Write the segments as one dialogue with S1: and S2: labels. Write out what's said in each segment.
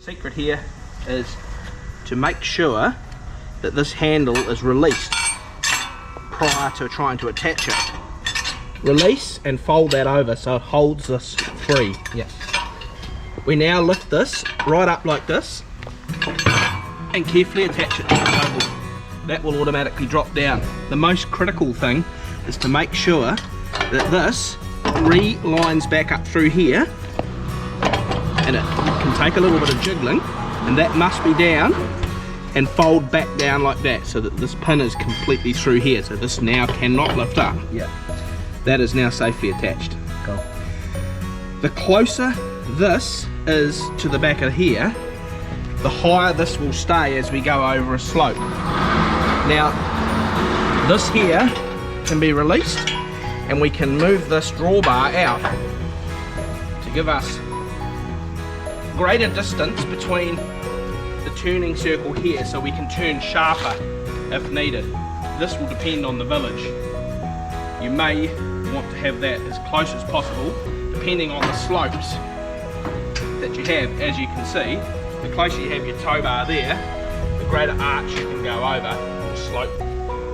S1: secret here is to make sure that this handle is released prior to trying to attach it. Release and fold that over so it holds this free. Yes. We now lift this right up like this and carefully attach it to the cable. That will automatically drop down. The most critical thing is to make sure that this re-lines back up through here, and it can take a little bit of jiggling, and that must be down and fold back down like that so that this pin is completely through here, so this now cannot lift up. Yeah. That is now safely attached. Cool. The closer this is to the back of here, the higher this will stay as we go over a slope. Now, this here can be released and we can move this drawbar out to give us greater distance between the turning circle here, so we can turn sharper if needed. This will depend on the village. You may want to have that as close as possible depending on the slopes that you have. As you can see, the closer you have your tow bar there, the greater arch you can go over, or slope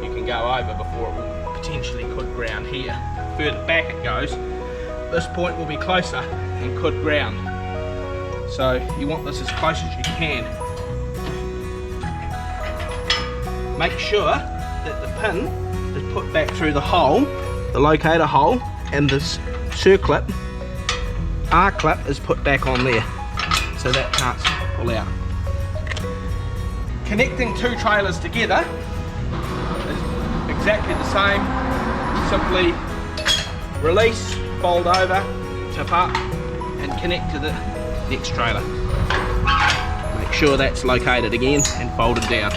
S1: you can go over before it will potentially could ground here. The further back it goes, this point will be closer and could ground. So you want this as close as you can. Make sure that the pin is put back through the hole, the locator hole, and this circlip, R-clip is put back on there, so that can't pull out. Connecting two trailers together is exactly the same. Simply release, fold over, tip up, and connect to the next trailer. Make sure that's located again and folded down.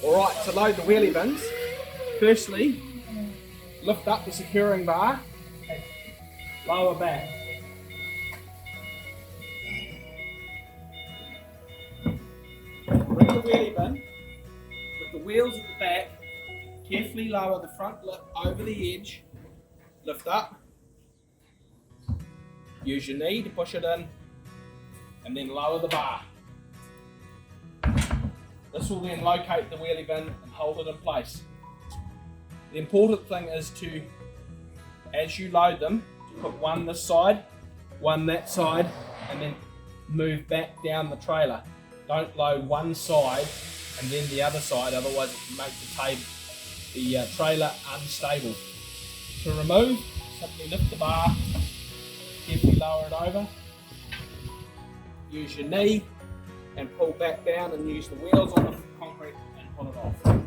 S1: Alright, to load the wheelie bins, firstly lift up the securing bar, lower back. Bring the wheelie bin with the wheels at the back, carefully lower the front lip over the edge, lift up, use your knee to push it in, and then lower the bar. This will then locate the wheelie bin and hold it in place. The important thing is to, as you load them, to put one this side, one that side, and then move back down the trailer. Don't load one side and then the other side, otherwise it can make the trailer unstable. To remove, simply lift the bar, carefully lower it over, use your knee and pull back down and use the wheels on the concrete and pull it off.